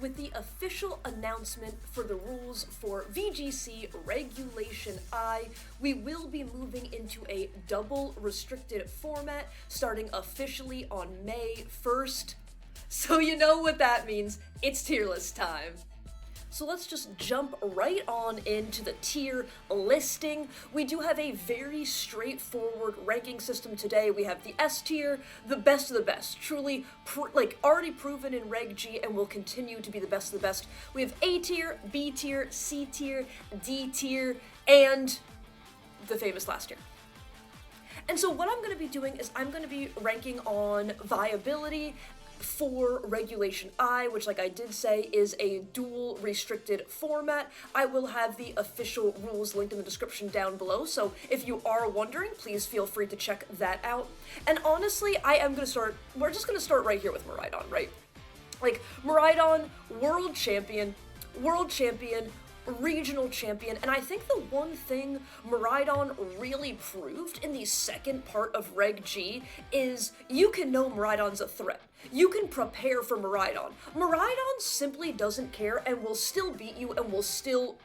with the official announcement for the rules for VGC Regulation I, we will be moving into a double restricted format starting officially on May 1st. So you know what that means, it's tier list time. So let's just jump right on into the tier listing. We do have a very straightforward ranking system today. We have the S tier, the best of the best, truly already proven in Reg G and will continue to be the best of the best. We have A tier, B tier, C tier, D tier, and the famous last tier. And so what I'm going to be doing is I'm going to be ranking on viability for Regulation I, which, like I did say, is a dual restricted format. I will have the official rules linked in the description down below, so if you are wondering, please feel free to check that out. And honestly, we're just gonna start right here with Miraidon, right? Like, Miraidon, world champion, regional champion, and I think the one thing Miraidon really proved in the second part of Reg G is you can know Miraidon's a threat. You can prepare for Miraidon. Miraidon simply doesn't care and will still beat you and will still,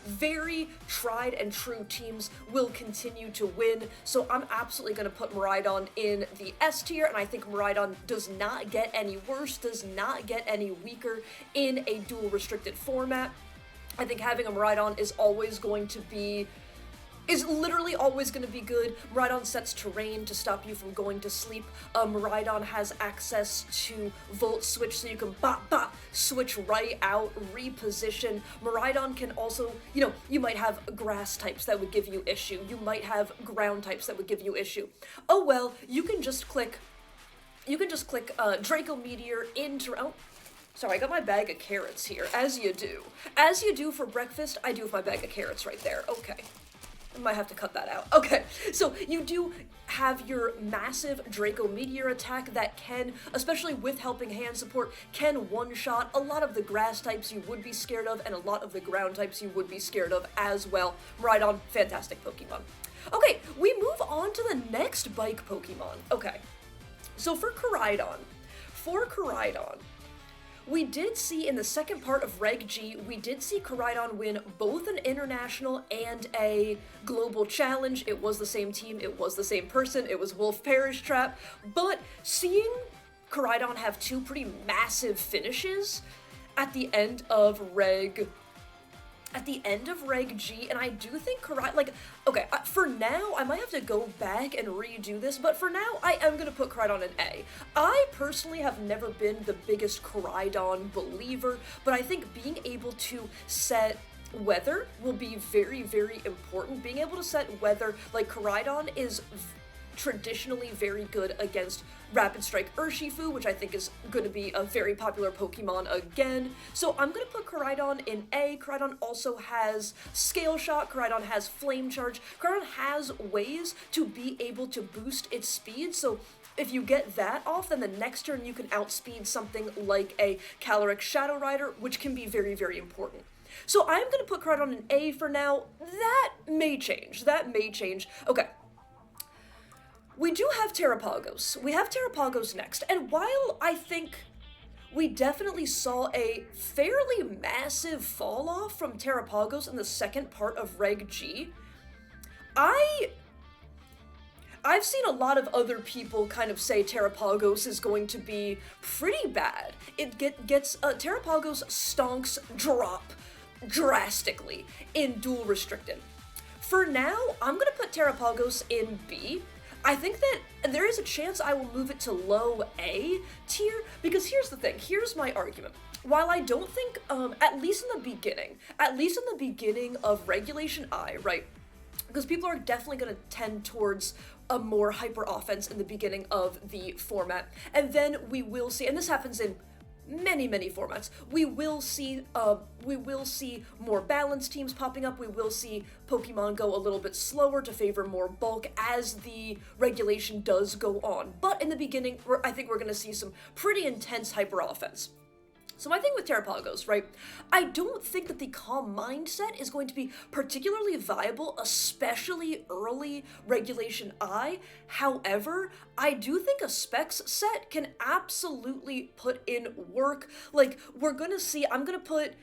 very tried and true teams will continue to win. So I'm absolutely going to put Miraidon in the S tier, and I think Miraidon does not get any worse, does not get any weaker in a dual restricted format. I think having a Miraidon is literally always going to be good. Miraidon sets terrain to stop you from going to sleep. Miraidon has access to Volt Switch, so you can switch right out, reposition. Miraidon can also, you might have grass types that would give you issue. You might have ground types that would give you issue. Oh well, you can just click Draco Meteor into, sorry, I got my bag of carrots here, as you do. As you do for breakfast, I do with my bag of carrots right there. Okay. I might have to cut that out. Okay, so you do have your massive Draco Meteor attack that can, especially with Helping Hand support, can one-shot a lot of the grass types you would be scared of and a lot of the ground types you would be scared of as well. Miraidon, fantastic Pokemon. Okay, we move on to the next bike Pokemon. Okay, so for Koraidon, we did see in the second part of Reg G, we did see Koraidon win both an international and a global challenge. It was the same team, it was the same person, it was Wolf Parish Trap, but seeing Koraidon have two pretty massive finishes at the end of Reg G, and I do think for now, I might have to go back and redo this, but for now, I am going to put Koraidon in A. I personally have never been the biggest Koraidon believer, but I think being able to set weather will be very, very important. Being able to set weather, Koraidon is traditionally very good against Rapid Strike Urshifu, which I think is going to be a very popular Pokemon again. So I'm going to put Koraidon in A. Koraidon also has Scale Shot, Koraidon has Flame Charge, Koraidon has ways to be able to boost its speed, so if you get that off, then the next turn you can outspeed something like a Calyrex Shadow Rider, which can be very, very important. So I'm going to put Koraidon in A for now. That may change. Okay. We do have Terapagos. We have Terapagos next, and while I think we definitely saw a fairly massive fall off from Terapagos in the second part of Reg G, I've seen a lot of other people kind of say Terapagos is going to be pretty bad. Terapagos stonks drop drastically in dual restricted. For now, I'm going to put Terapagos in B. I think that there is a chance I will move it to low A tier, because here's the thing, here's my argument. While I don't think, at least in the beginning of Regulation I, right, because people are definitely going to tend towards a more hyper offense in the beginning of the format, and then we will see, and this happens in many formats, we will see more balanced teams popping up. We will see Pokemon go a little bit slower to favor more bulk as the regulation does go on. But in the beginning, I think we're going to see some pretty intense hyper offense. So my thing with Terapagos, right? I don't think that the Calm Mindset is going to be particularly viable, especially early Regulation I. However, I do think a Specs set can absolutely put in work. Like, we're gonna see, I'm gonna put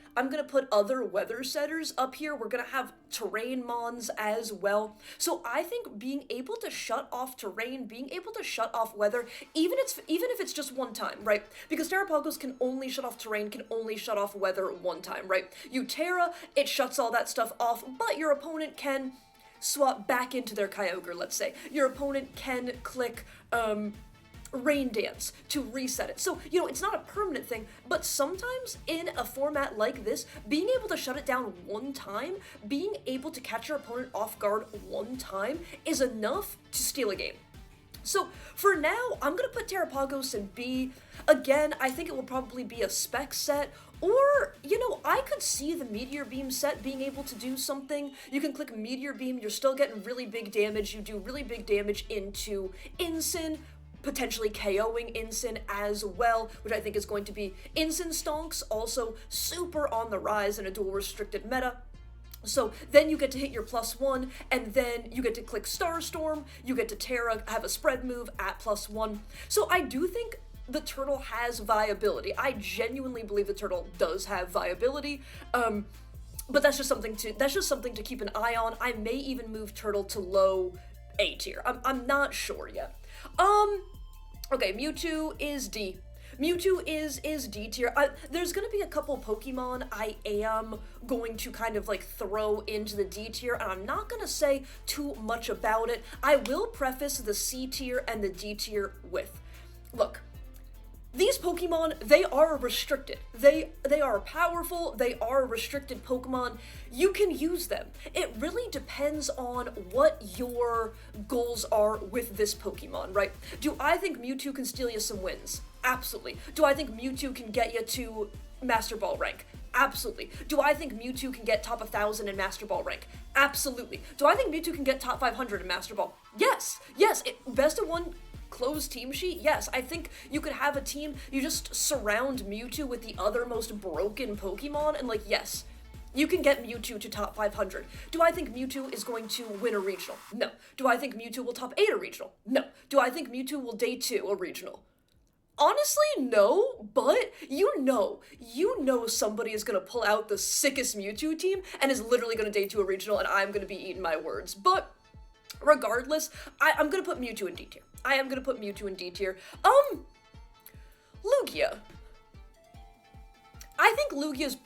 other weather setters up here. We're gonna have terrain mons as well. So I think being able to shut off terrain, being able to shut off weather, even if it's just one time, right? Because Terapagos can only shut off terrain, can only shut off weather one time, right? You Terra, it shuts all that stuff off, but your opponent can swap back into their Kyogre, let's say. Your opponent can click, Rain Dance to reset it. So, you know, it's not a permanent thing, but sometimes in a format like this, being able to shut it down one time, being able to catch your opponent off guard one time is enough to steal a game. So, for now, I'm gonna put Terapagos in B. Again, I think it will probably be a spec set, or, you know, I could see the Meteor Beam set being able to do something. You can click Meteor Beam, you're still getting really big damage, you do really big damage into Incin, potentially KOing Incin as well, which I think is going to be Incin Stonks, also super on the rise in a dual restricted meta. So then you get to hit your +1, and then you get to click Starstorm, you get to Terra, have a spread move at +1. So I do think the turtle has viability. I genuinely believe the turtle does have viability. But that's just something to keep an eye on. I may even move turtle to low A tier. I'm not sure yet. Okay, Mewtwo is D. Mewtwo is D tier. There's gonna be a couple Pokemon I am going to kind of like throw into the D tier, and I'm not gonna say too much about it. I will preface the C tier and the D tier with, look, these Pokemon, they are restricted. They are powerful, they are restricted Pokemon. You can use them. It really depends on what your goals are with this Pokemon, right? Do I think Mewtwo can steal you some wins? Absolutely. Do I think Mewtwo can get you to Master Ball rank? Absolutely. Do I think Mewtwo can get top 1,000 in Master Ball rank? Absolutely. Do I think Mewtwo can get top 500 in Master Ball? Yes. Yes. Best of one closed team sheet? Yes. I think you could have a team, you just surround Mewtwo with the other most broken Pokemon, and like, yes, you can get Mewtwo to top 500. Do I think Mewtwo is going to win a regional? No. Do I think Mewtwo will top 8 a regional? No. Do I think Mewtwo will day 2 a regional? Honestly, no, but you know somebody is gonna pull out the sickest Mewtwo team and is literally gonna day 2 a regional, and I'm gonna be eating my words. But regardless, I'm gonna put Mewtwo in D tier. I am gonna put Mewtwo in D tier. Lugia. I think Lugia's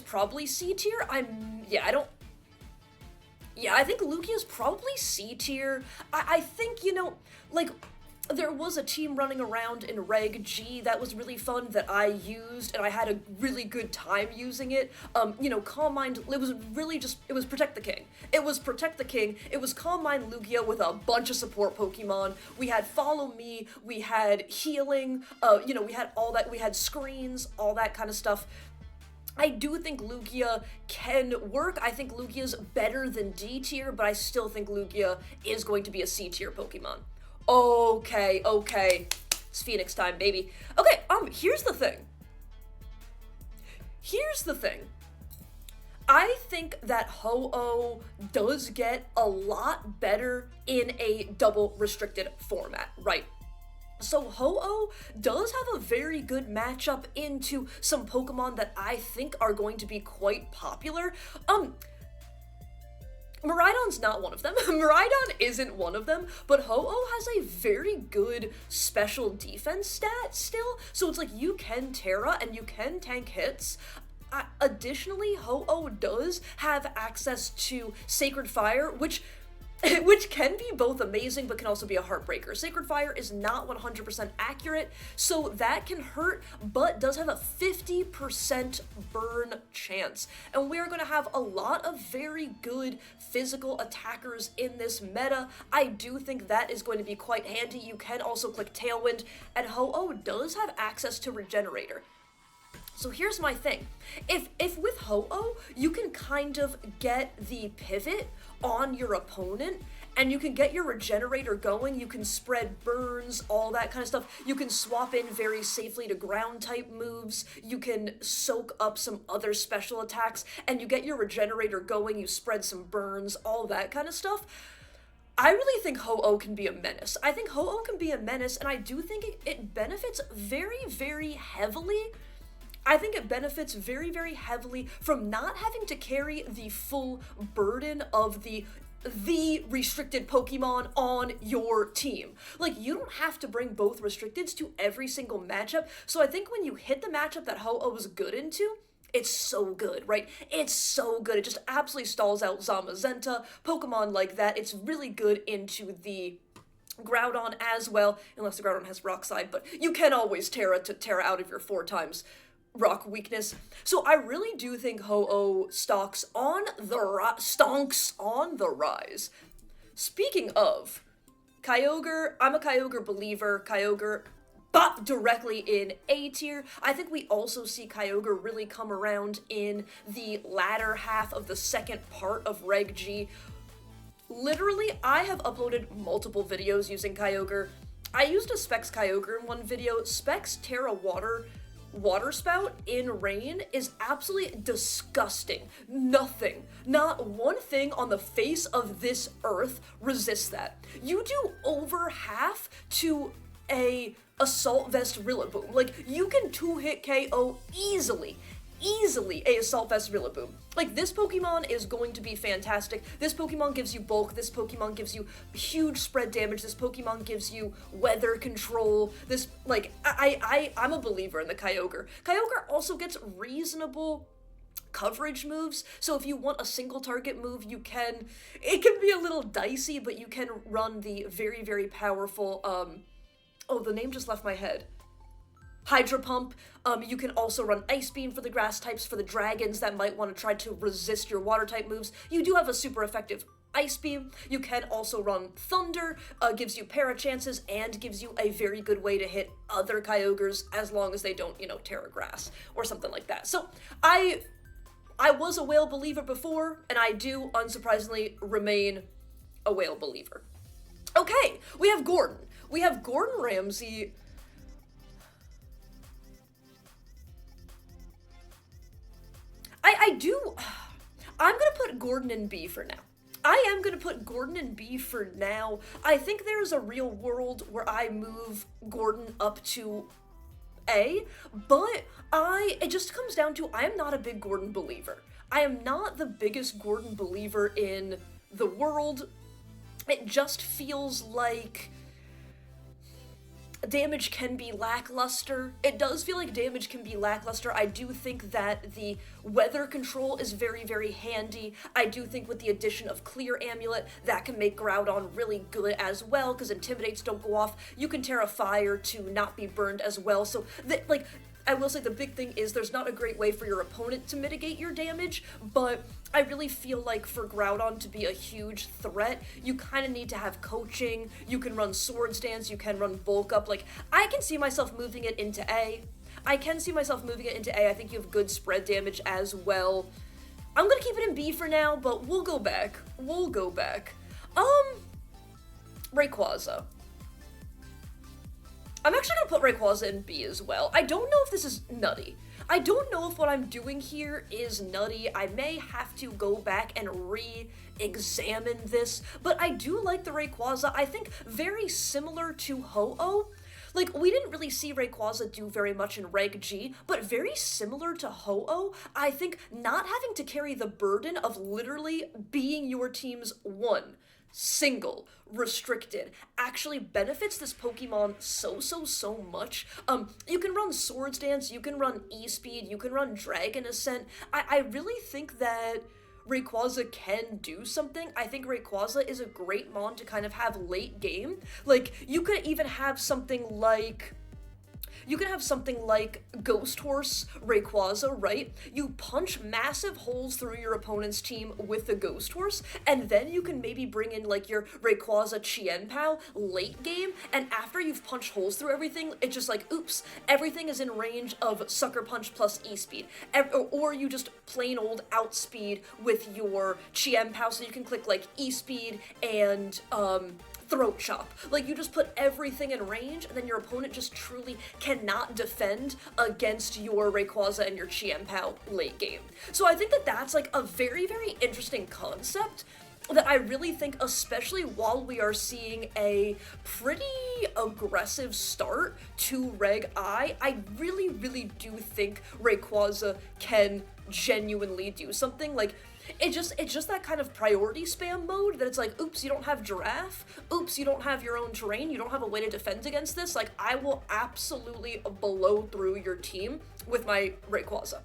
probably C tier. I think Lugia's probably C tier. I think, you know, like, there was a team running around in Reg G that was really fun that I used, and I had a really good time using it. You know, Calm Mind, it was Protect the King. It was Protect the King. It was Calm Mind Lugia with a bunch of support Pokemon. We had Follow Me, we had Healing, you know, we had all that, we had Screens, all that kind of stuff. I do think Lugia can work. I think Lugia's better than D tier, but I still think Lugia is going to be a C tier Pokemon. Okay. It's Phoenix time, baby. Okay, here's the thing. I think that Ho-Oh does get a lot better in a double restricted format, right? So Ho-Oh does have a very good matchup into some Pokemon that I think are going to be quite popular. Miraidon's not one of them. Miraidon isn't one of them, but Ho-Oh has a very good special defense stat still, so it's like you can Terra and you can tank hits. Additionally, Ho-Oh does have access to Sacred Fire, which can be both amazing, but can also be a heartbreaker. Sacred Fire is not 100% accurate, so that can hurt, but does have a 50% burn chance. And we are going to have a lot of very good physical attackers in this meta. I do think that is going to be quite handy. You can also click Tailwind, and Ho-Oh does have access to Regenerator. So here's my thing. If with Ho-Oh, you can kind of get the pivot on your opponent and you can get your regenerator going, you can spread burns, all that kind of stuff. You can swap in very safely to ground type moves, you can soak up some other special attacks, and you get your regenerator going, you spread some burns, all that kind of stuff. I really think Ho-Oh can be a menace. I think Ho-Oh can be a menace, and I do think it benefits very, very heavily. I think it benefits very, very heavily from not having to carry the full burden of the restricted Pokemon on your team. Like, you don't have to bring both restricteds to every single matchup, so I think when you hit the matchup that Ho-Oh is good into, it's so good, right? It's so good. It just absolutely stalls out Zamazenta, Pokemon like that. It's really good into the Groudon as well, unless the Groudon has Rock Slide, but you can always Terra out of your 4 times Rock weakness. So I really do think Ho-Oh stonks on the rise. Speaking of Kyogre, I'm a Kyogre believer. Kyogre bop directly in A tier. I think we also see Kyogre really come around in the latter half of the second part of Reg G. Literally, I have uploaded multiple videos using Kyogre. I used a Specs Kyogre in one video. Specs Terra Water Spout in Rain is absolutely disgusting. Nothing, not one thing on the face of this earth resists that. You do over half to a Assault Vest Rillaboom. Like, you can 2-hit KO easily a Assault Vest Rillaboom. Like, this Pokemon is going to be fantastic. This Pokemon gives you bulk. This Pokemon gives you huge spread damage. This Pokemon gives you weather control. This, like, I'm a believer in the Kyogre. Kyogre also gets reasonable coverage moves, so if you want a single target move, it can be a little dicey, but you can run the very, very powerful, oh, the name just left my head. Hydro Pump. You can also run Ice Beam for the grass types, for the dragons that might want to try to resist your water type moves. You do have a super effective Ice Beam. You can also run Thunder, gives you para chances, and gives you a very good way to hit other Kyogres as long as they don't, Terra Grass or something like that. So I was a whale believer before, and I do, unsurprisingly, remain a whale believer. Okay, we have Gordon. We have Gordon Ramsay. I'm gonna put Gordon in B for now. I am gonna put Gordon in B for now. I think there's a real world where I move Gordon up to A, but it just comes down to, I am not a big Gordon believer. I am not the biggest Gordon believer in the world. It just feels like damage can be lackluster. It does feel like damage can be lackluster. I do think that the weather control is very, very handy. I do think with the addition of Clear Amulet, that can make Groudon really good as well, because Intimidates don't go off. You can Terra Fire to not be burned as well. So, I will say the big thing is there's not a great way for your opponent to mitigate your damage, but I really feel like for Groudon to be a huge threat, you kind of need to have coaching. You can run Swords Dance, you can run Bulk Up. Like, I can see myself moving it into A. I think you have good spread damage as well. I'm gonna keep it in B for now, but we'll go back. Rayquaza. I'm actually gonna put Rayquaza in B as well. I don't know if this is nutty. I don't know if what I'm doing here is nutty. I may have to go back and re-examine this, but I do like the Rayquaza. I think very similar to Ho-Oh. Like, we didn't really see Rayquaza do very much in Reg G, but very similar to Ho-Oh, I think not having to carry the burden of literally being your team's one single restricted actually benefits this Pokemon so much. You can run Swords Dance, you can run E-Speed, you can run Dragon Ascent. I really think that Rayquaza can do something. I think Rayquaza is a great mon to kind of have late game. Like, you could even have something like, you can have something like Ghost Horse Rayquaza, right? You punch massive holes through your opponent's team with the Ghost Horse, and then you can maybe bring in like your Rayquaza Chien-Pao late game, and after you've punched holes through everything, it's just like, oops, everything is in range of Sucker Punch plus E-Speed. Or you just plain old outspeed with your Chien-Pao, so you can click like E-Speed and Throat Chop. Like, you just put everything in range, and then your opponent just truly cannot defend against your Rayquaza and your Chien-Pao late game. So I think that that's like a very, very interesting concept that I really think, especially while we are seeing a pretty aggressive start to Reg I really, really do think Rayquaza can genuinely do something. Like, it's just that kind of priority spam mode that it's like, oops, you don't have Giraffe, oops, you don't have your own terrain, you don't have a way to defend against this, like, I will absolutely blow through your team with my Rayquaza.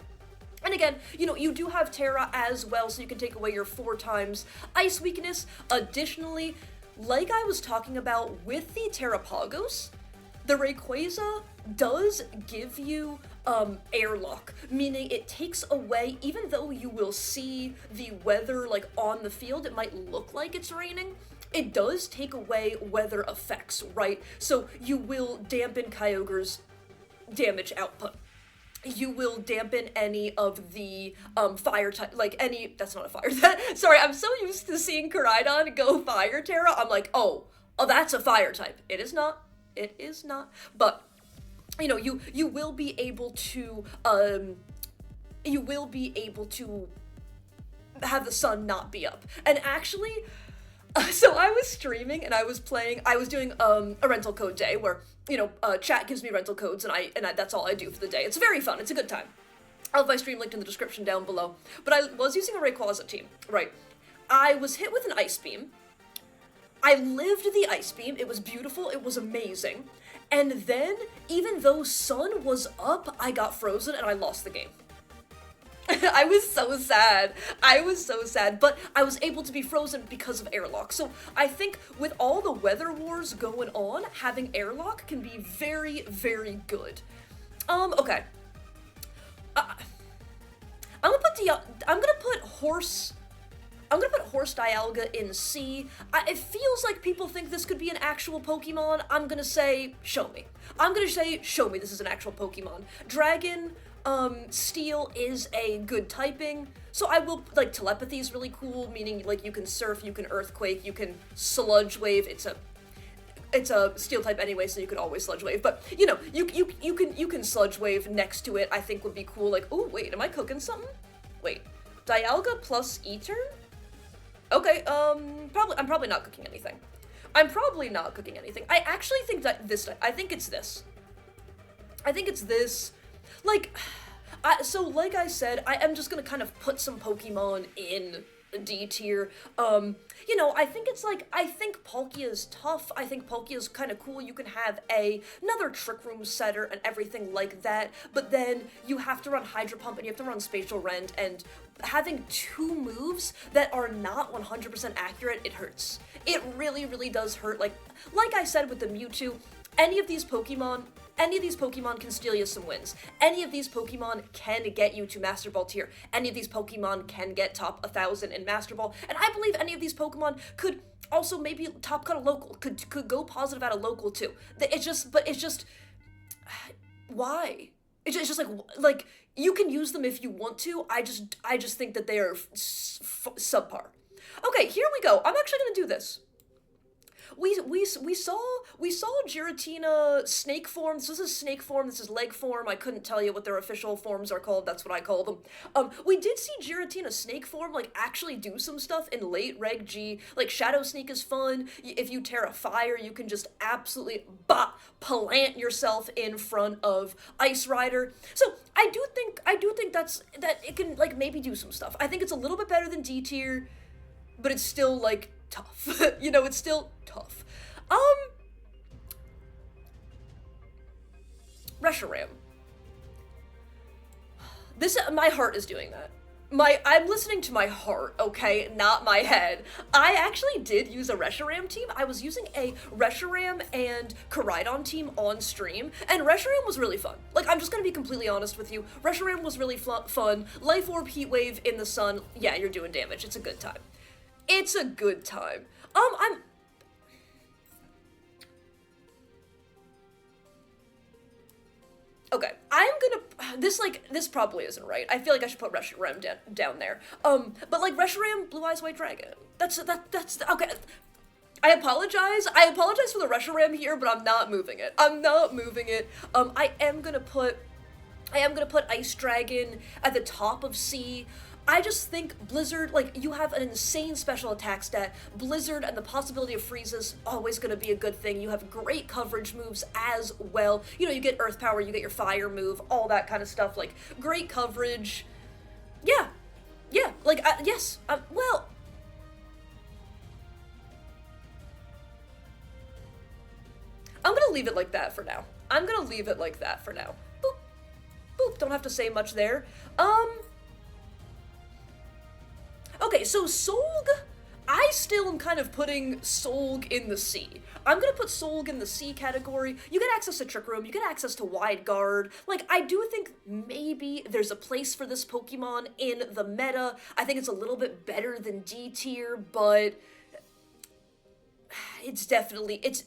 And again, you know, you do have Terra as well, so you can take away your 4 times Ice weakness. Additionally, like I was talking about with the Terapagos, the Rayquaza does give you airlock, meaning it takes away, even though you will see the weather like on the field, it might look like it's raining, it does take away weather effects, right? So you will dampen Kyogre's damage output. You will dampen any of the fire type, like any, that's not a fire, sorry, I'm so used to seeing Koraidon go fire Terra, I'm like, oh, that's a fire type. It is not, but, you know, you will be able to, have the sun not be up. And actually, so I was streaming and I was doing a rental code day where, you know, chat gives me rental codes and I that's all I do for the day. It's very fun, it's a good time. I'll have my stream linked in the description down below. But I was using a Rayquaza team, right? I was hit with an Ice Beam. I lived the Ice Beam, it was beautiful, it was amazing. And then, even though sun was up, I got frozen and I lost the game. I was so sad, but I was able to be frozen because of airlock. So I think with all the weather wars going on, having airlock can be very, very good. Okay. I'm gonna put Horse Dialga in C. It feels like people think this could be an actual Pokemon. I'm gonna say, show me. Show me this is an actual Pokemon. Dragon, Steel is a good typing, so I will, like, Telepathy is really cool, meaning, like, you can Surf, you can Earthquake, you can Sludge Wave. It's a Steel type anyway, so you could always Sludge Wave, but, you know, you can Sludge Wave next to it, I think would be cool. Like, oh, wait, am I cooking something? Wait, Dialga plus E-Turn? Okay, I'm probably not cooking anything. I actually think that I think it's this. Like, so like I said, I am just gonna kind of put some Pokemon in D tier. You know, I think Palkia's tough. I think Palkia's kind of cool. You can have another Trick Room setter and everything like that, but then you have to run Hydro Pump and you have to run Spatial Rend, and having 2 moves that are not 100% accurate, it hurts. It really, really does hurt. Like I said with the Mewtwo, any of these Pokemon can steal you some wins. Any of these Pokemon can get you to Master Ball tier. Any of these Pokemon can get top 1,000 in Master Ball. And I believe any of these Pokemon could also maybe top cut a local. Could go positive at a local too. It's just, why? It's just like, you can use them if you want to. I just think that they are subpar. Okay, here we go. I'm actually gonna do this. We saw Giratina snake form. This is snake form, this is leg form. I couldn't tell you what their official forms are called, that's what I call them. We did see Giratina snake form, like, actually do some stuff in late Reg G. Like, Shadow Sneak is fun. If you Terra Fire, you can just absolutely plant yourself in front of Ice Rider. So, I do think that it can, like, maybe do some stuff. I think it's a little bit better than D tier, but it's still, like, tough. You know, it's still tough. Reshiram. My heart is doing that. I'm listening to my heart, okay, not my head. I actually did use a Reshiram team. I was using a Reshiram and Koraidon team on stream, and Reshiram was really fun. Like, I'm just gonna be completely honest with you. Reshiram was really fun. Life Orb, Heat Wave in the sun. Yeah, you're doing damage. It's a good time. It's a good time. I'm... Okay, I'm gonna... This probably isn't right. I feel like I should put Reshiram down there. But, like, Reshiram, Blue Eyes White Dragon. That's... Okay. I apologize. I apologize for the Reshiram here, but I'm not moving it. I'm not moving it. I am gonna put Ice Dragon at the top of C. I just think Blizzard, like, you have an insane special attack stat. Blizzard and the possibility of freeze is always going to be a good thing. You have great coverage moves as well. You know, you get Earth Power, you get your Fire move, all that kind of stuff. Like, great coverage. Yeah. Yeah. Like, yes. Well... I'm going to leave it like that for now. I'm going to leave it like that for now. Boop. Boop. Don't have to say much there. Okay, so Solg, I still am kind of putting Solg in the C. I'm gonna put Solg in the C category. You get access to Trick Room, you get access to Wide Guard. Like, I do think maybe there's a place for this Pokemon in the meta. I think it's a little bit better than D tier, but it's definitely, it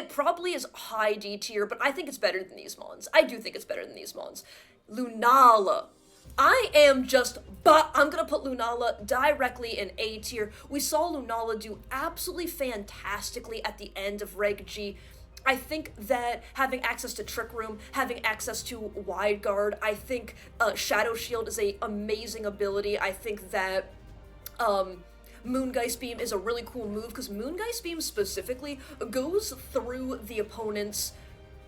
probably is high D tier, but I think it's better than these mons. I do think it's better than these mons. Lunala. I'm gonna put Lunala directly in A tier. We saw Lunala do absolutely fantastically at the end of Reg G. I think that having access to Trick Room, having access to Wide Guard, I think Shadow Shield is an amazing ability. I think that Moongeist Beam is a really cool move, because Moongeist Beam specifically goes through the opponent's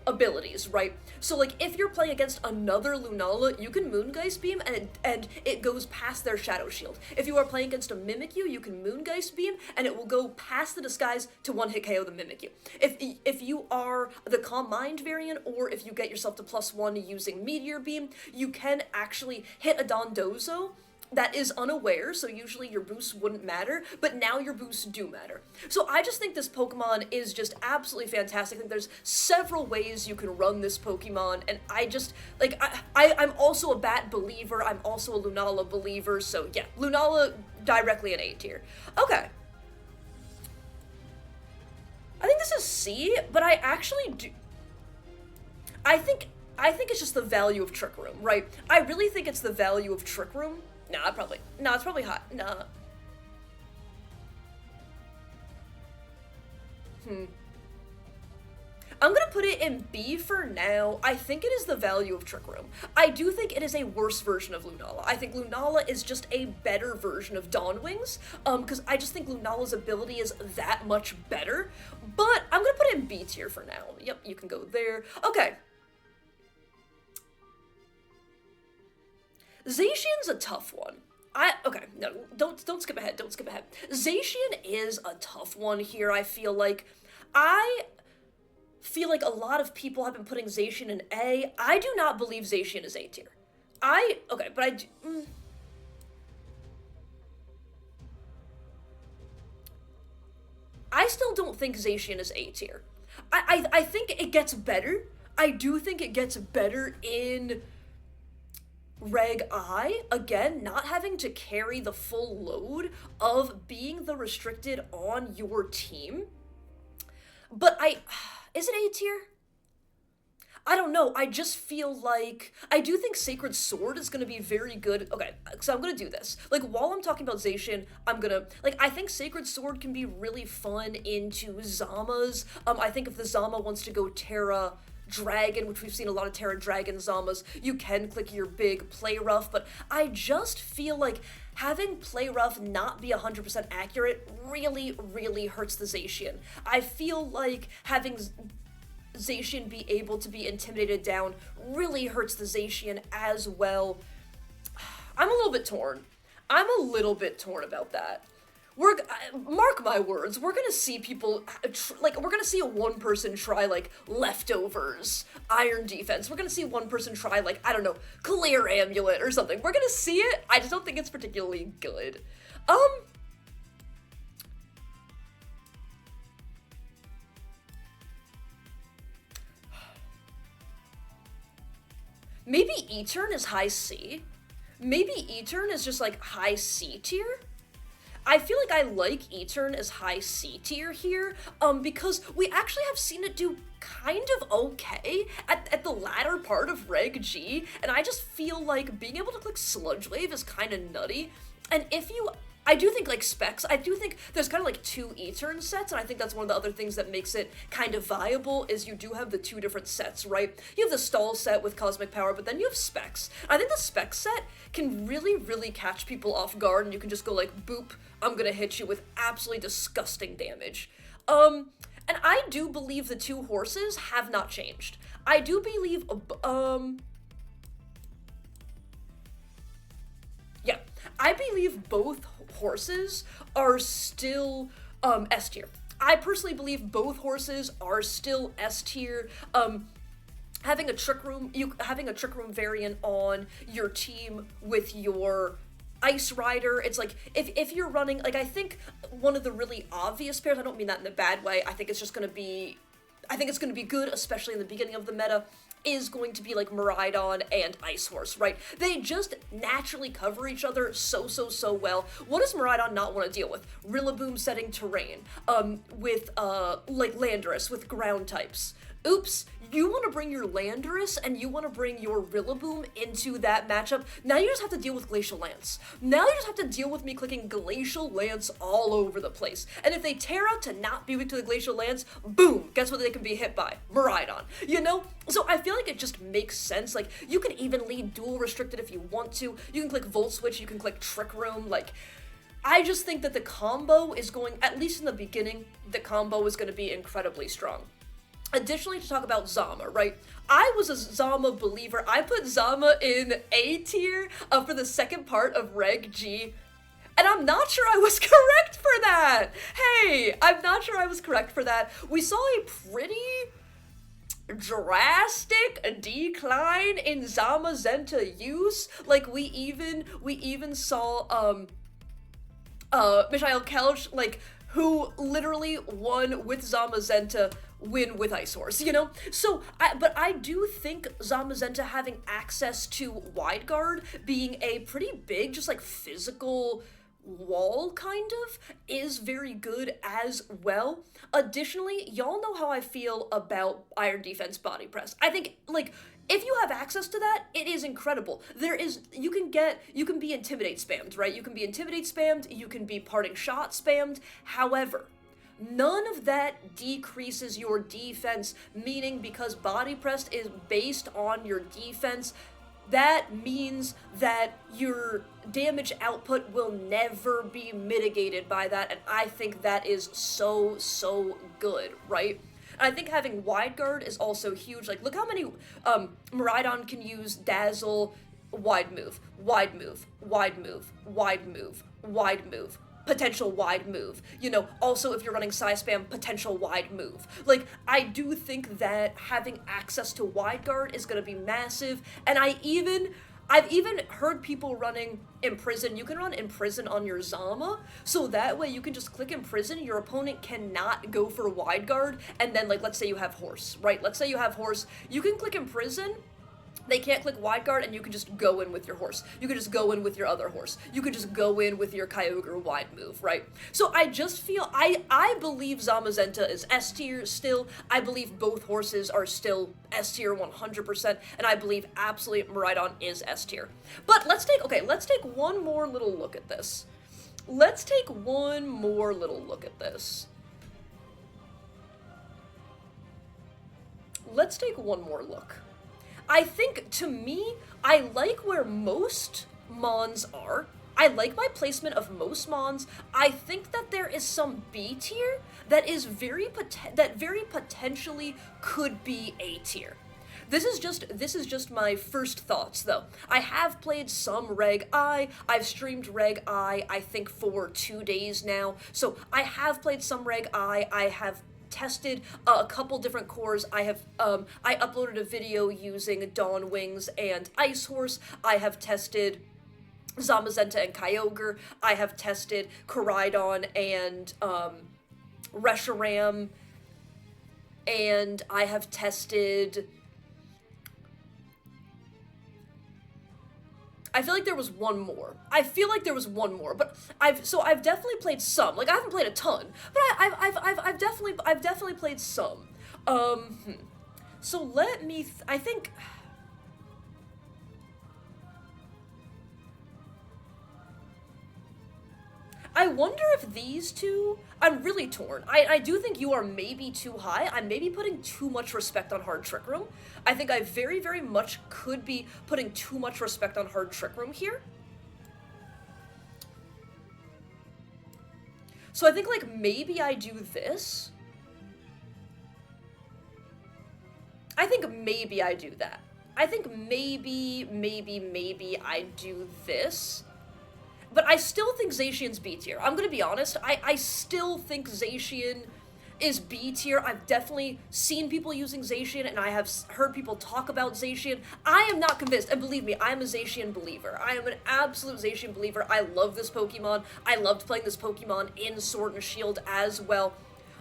abilities, right? So, like, if you're playing against another Lunala, you can Moongeist Beam, and it goes past their Shadow Shield. If you are playing against a Mimikyu, you can Moongeist Beam, and it will go past the disguise to one-hit KO the Mimikyu. If you are the Calm Mind variant, or if you get yourself to +1 using Meteor Beam, you can actually hit a Dondozo that is unaware, so usually your boosts wouldn't matter, but now your boosts do matter. So I just think this Pokemon is just absolutely fantastic. I think there's several ways you can run this Pokemon, and I just, like, I'm also a Bat believer, I'm also a Lunala believer, so yeah, Lunala directly in A tier. Okay. I think this is C, but I actually do... I think it's just the value of Trick Room, right? I really think it's the value of Trick Room. It's probably hot. Nah. I'm gonna put it in B for now. I think it is the value of Trick Room. I do think it is a worse version of Lunala. I think Lunala is just a better version of Dawnwings, because I just think Lunala's ability is that much better. But I'm gonna put it in B tier for now. Yep, you can go there. Okay. Zacian's a tough one. Okay, no, don't skip ahead, don't skip ahead. Zacian is a tough one here, I feel like. I feel like a lot of people have been putting Zacian in A. I do not believe Zacian is A tier. Okay, but I do... I still don't think Zacian is A tier. I think it gets better. I do think it gets better in Reg I, again, not having to carry the full load of being the restricted on your team. But is it A tier? I don't know, I just feel like, I do think Sacred Sword is gonna be very good. Okay, so I'm gonna do this. Like, while I'm talking about Zacian, I think Sacred Sword can be really fun into Zamas. I think if the Zama wants to go Terra Dragon, which we've seen a lot of Terra Dragon Zamas, you can click your big Play Rough, but I just feel like having Play Rough not be 100% accurate really, really hurts the Zacian. I feel like having Zacian be able to be intimidated down really hurts the Zacian as well. I'm a little bit torn. I'm a little bit torn about that. mark my words, we're gonna see people, like, we're gonna see a one person try, like, leftovers, iron defense. We're gonna see one person try, like, I don't know, clear amulet or something. We're gonna see it. I just don't think it's particularly good. Maybe E-turn is high C. Maybe E-turn is just, like, high C tier? I feel like I like E-turn as high C tier here, because we actually have seen it do kind of okay at the latter part of Reg G, and I just feel like being able to click Sludge Wave is kind of nutty, and I do think, like, specs, I do think there's kind of, like, two E-turn sets, and I think that's one of the other things that makes it kind of viable, is you do have the two different sets, right? You have the stall set with Cosmic Power, but then you have specs. I think the spec set can really, really catch people off guard, and you can just go, like, boop, I'm gonna hit you with absolutely disgusting damage. And I do believe the two horses have not changed. I do believe, yeah, I believe both horses are still S tier. I personally believe both horses are still S tier. Having a trick room variant on your team with your Ice Rider, it's like, if you're running, like, I think one of the really obvious pairs, I don't mean that in a bad way, I think it's gonna be good, especially in the beginning of the meta, is going to be, like, Miraidon and Ice Horse, right? They just naturally cover each other so well. What does Miraidon not want to deal with? Rillaboom setting terrain, with, like, Landorus, with ground types. Oops, you want to bring your Landorus and you want to bring your Rillaboom into that matchup. Now you just have to deal with Glacial Lance. Now you just have to deal with me clicking Glacial Lance all over the place. And if they tear out to not be weak to the Glacial Lance, boom, guess what they can be hit by? Miraidon, you know? So I feel like it just makes sense. Like, you can even lead dual restricted if you want to. You can click Volt Switch, you can click Trick Room, like, I just think that the combo is going, at least in the beginning, the combo is going to be incredibly strong. Additionally, to talk about Zama, right? I was a Zama believer. I put Zama in A tier for the second part of Reg G, and I'm not sure I was correct for that. Hey, I'm not sure I was correct for that. We saw a pretty drastic decline in Zamazenta use. Like, we even saw Michael Kelch, like, who literally won with Zamazenta, win with Ice Horse, you know? So, but I do think Zamazenta having access to Wide Guard, being a pretty big, just, like, physical wall, kind of, is very good as well. Additionally, y'all know how I feel about Iron Defense Body Press. I think, like, if you have access to that, it is incredible. You can be Intimidate spammed, right? You can be Intimidate spammed, you can be Parting Shot spammed. However, none of that decreases your defense, meaning because Body Press is based on your defense, that means that your damage output will never be mitigated by that, and I think that is so good, right? And I think having Wide Guard is also huge. Like, look how many Miraidon can use Dazzle, Wide Move, Wide Move, Wide Move, Wide Move, Wide Move, potential Wide Move. You know, also if you're running Psy Spam, potential Wide Move. Like, I do think that having access to Wide Guard is going to be massive, and I've even heard people running Imprison. You can run Imprison on your Zama, so that way you can just click Imprison, your opponent cannot go for Wide Guard, and then, like, let's say you have Horse, right? Let's say you have Horse, you can click Imprison, they can't click Wide Guard, and you can just go in with your horse. You can just go in with your other horse. You can just go in with your Kyogre Wide Move, right? So I just feel, I believe Zamazenta is S tier still. I believe both horses are still S tier 100%, and I believe absolutely Miraidon is S tier. But let's take one more little look at this. Let's take one more little look at this. Let's take one more look. I think, to me, I like where most mons are. I like my placement of most mons. I think that there is some B tier that is very potentially could be A tier. This is just my first thoughts, though. I have played some Reg I. I've streamed Reg I think for 2 days now. So I have played some Reg I. I have tested a couple different cores. I uploaded a video using Dawn Wings and Ice Horse. I have tested Zamazenta and Kyogre. I have tested Koraidon and Reshiram, and I have tested... I feel like there was one more. But I've definitely played some. Like, I haven't played a ton, but I've definitely played some. So let me, I think... I wonder if these two, I'm really torn. I do think you are maybe too high. I'm maybe putting too much respect on Hard Trick Room. I think I very, very much could be putting too much respect on Hard Trick Room here. So I think, like, maybe I do this. I think maybe I do that. I think maybe I do this. But I still think Zacian's B tier. I'm gonna be honest, I still think Zacian is B tier. I've definitely seen people using Zacian, and I have heard people talk about Zacian. I am not convinced, and believe me, I am a Zacian believer. I am an absolute Zacian believer. I love this Pokemon. I loved playing this Pokemon in Sword and Shield as well.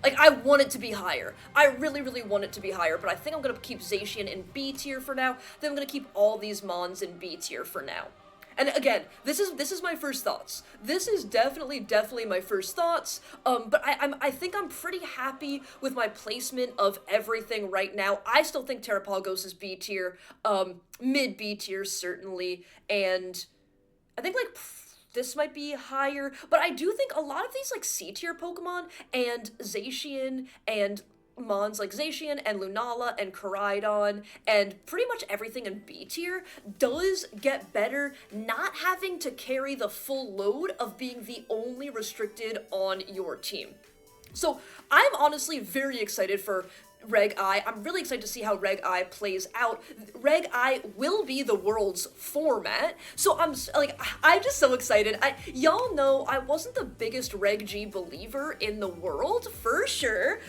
Like, I want it to be higher. I really, really want it to be higher, but I think I'm gonna keep Zacian in B tier for now. Then I'm gonna keep all these Mons in B tier for now. And again, this is my first thoughts. This is definitely my first thoughts. But I think I'm pretty happy with my placement of everything right now. I still think Terapagos is B tier, mid B tier certainly, and I think like this might be higher. But I do think a lot of these like C tier Pokemon and Zacian and Mons like Zacian and Lunala and Koraidon and pretty much everything in B tier does get better not having to carry the full load of being the only restricted on your team. So I'm honestly very excited for Reg I. I'm really excited to see how Reg I plays out. Reg I will be the world's format, so I'm just so excited. Y'all know I wasn't the biggest Reg G believer in the world, for sure.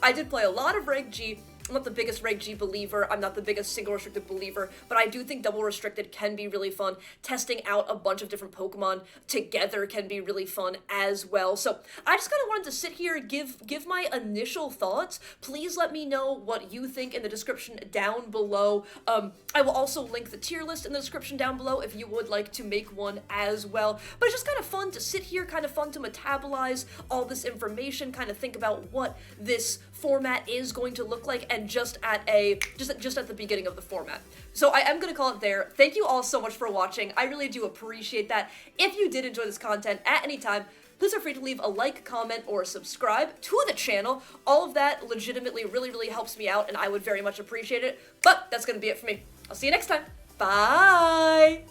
I did play a lot of Reg G. I'm not the biggest Reg G believer, I'm not the biggest single restricted believer, but I do think double restricted can be really fun. Testing out a bunch of different Pokemon together can be really fun as well. So I just kind of wanted to sit here, give my initial thoughts. Please let me know what you think in the description down below. I will also link the tier list in the description down below if you would like to make one as well. But it's just kind of fun to sit here, kind of fun to metabolize all this information, kind of think about what this format is going to look like, and just at the beginning of the format. So I am going to call it there. Thank you all so much for watching. I really do appreciate that. If you did enjoy this content at any time, please feel free to leave a like, comment, or subscribe to the channel. All of that legitimately really helps me out, and I would very much appreciate it. But that's going to be it for me. I'll see you next time. Bye!